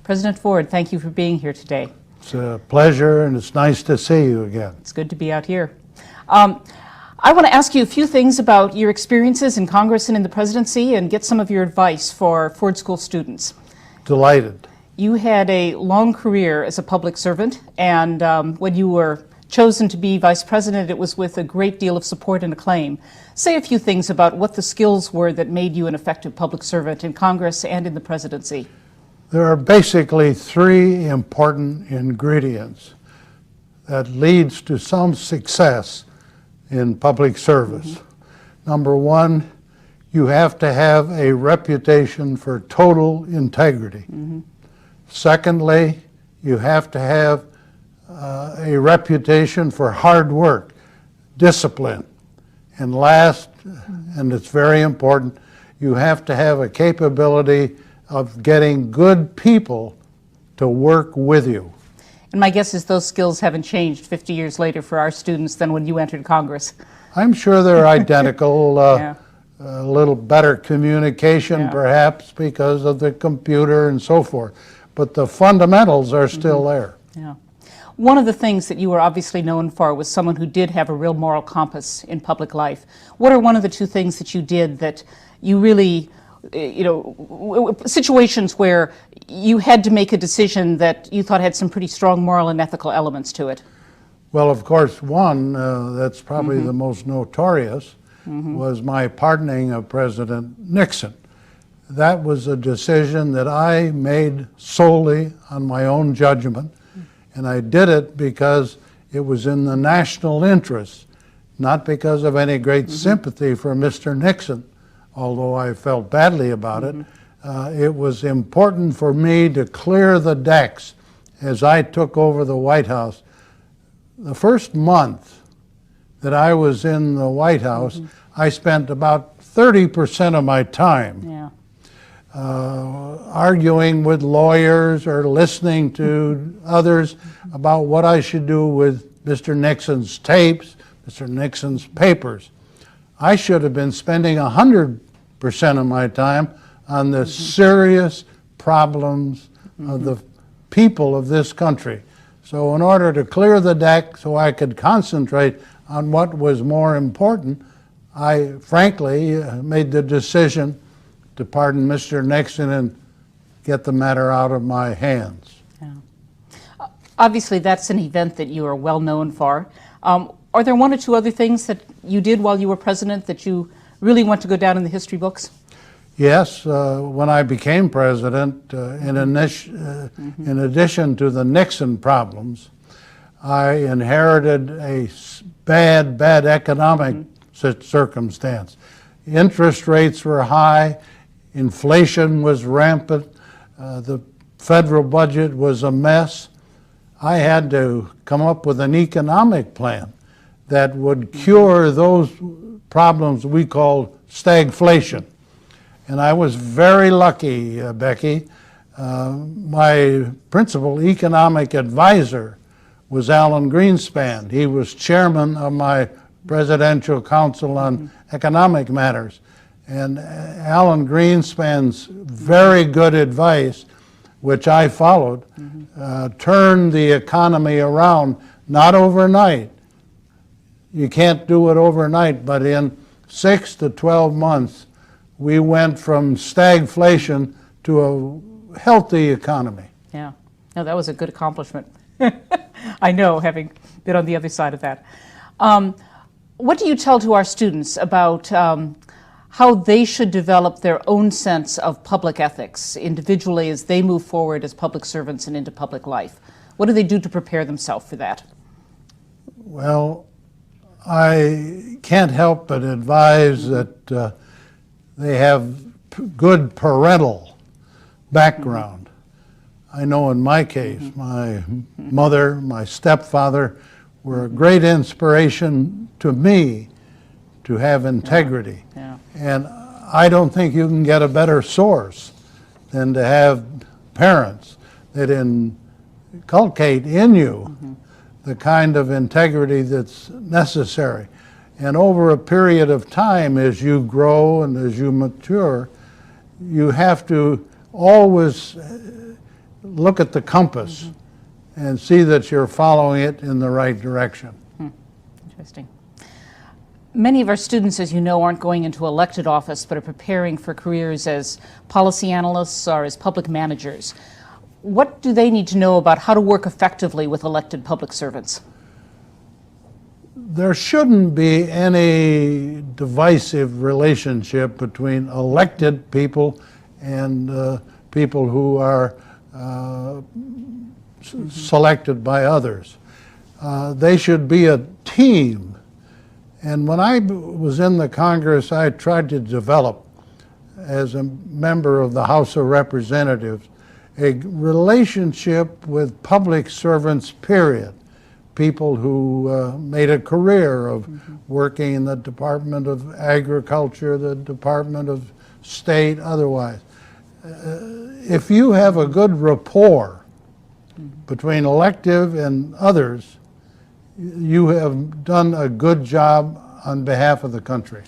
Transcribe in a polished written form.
President Ford, thank you for being here today. It's a pleasure, and it's nice to see you again. It's good to be out here. I want to ask you a few things about your experiences in Congress and in the presidency and get some of your advice for Ford School students. Delighted. You had a long career as a public servant, and when you were chosen to be vice president, it was with a great deal of support and acclaim. Say a few things about what the skills were that made you an effective public servant in Congress and in the presidency. There are basically three important ingredients that leads to some success in public service. Number one, you have to have a reputation for total integrity. Secondly, you have to have a reputation for hard work, discipline. And last, and it's very important, you have to have a capability of getting good people to work with you. And my guess is those skills haven't changed 50 years later for our students than when you entered Congress. I'm sure they're identical. A little better communication perhaps because of the computer and so forth. But the fundamentals are still there. Yeah. One of the things that you were obviously known for was someone who did have a real moral compass in public life. What are one of the two things that you did that you really, situations where you had to make a decision that you thought had some pretty strong moral and ethical elements to it? Well, of course, one that's probably the most notorious was my pardoning of President Nixon. That was a decision that I made solely on my own judgment, and I did it because it was in the national interest, not because of any great sympathy for Mr. Nixon, although I felt badly about it. It was important for me to clear the decks as I took over the White House. The first month that I was in the White House, I spent about 30% of my time arguing with lawyers or listening to others about what I should do with Mr. Nixon's tapes, Mr. Nixon's papers. I should have been spending 100% of my time on the serious problems of the people of this country. So in order to clear the deck so I could concentrate on what was more important, I frankly made the decision to pardon Mr. Nixon and get the matter out of my hands. Yeah. Obviously, that's an event that you are well known for. Are there one or two other things that you did while you were president that you really want to go down in the history books? Yes, when I became president, in addition to the Nixon problems, I inherited a bad economic circumstance. Interest rates were high, inflation was rampant, the federal budget was a mess. I had to come up with an economic plan that would cure those problems we call stagflation. And I was very lucky, Becky. My principal economic advisor was Alan Greenspan. He was chairman of my Presidential Council on Economic Matters. And Alan Greenspan's very good advice, which I followed, turned the economy around, not overnight. You can't do it overnight, but in 6 to 12 months, we went from stagflation to a healthy economy. Yeah, no, that was a good accomplishment. I know, having been on the other side of that. What do you tell to our students about how they should develop their own sense of public ethics individually as they move forward as public servants and into public life? What do they do to prepare themselves for that? Well, I can't help but advise that they have good parental background. I know in my case, my mother, my stepfather were a great inspiration to me to have integrity. And I don't think you can get a better source than to have parents that inculcate in you the kind of integrity that's necessary. And over a period of time, as you grow and as you mature, you have to always look at the compass and see that you're following it in the right direction. Interesting. Many of our students, as you know, aren't going into elected office, but are preparing for careers as policy analysts or as public managers. What do they need to know about how to work effectively with elected public servants? There shouldn't be any divisive relationship between elected people and people who are selected by others. They should be a team. And when I was in the Congress, I tried to develop, as a member of the House of Representatives, a relationship with public servants, period. People who made a career of working in the Department of Agriculture, the Department of State, otherwise. If you have a good rapport between elective and others, you have done a good job on behalf of the country.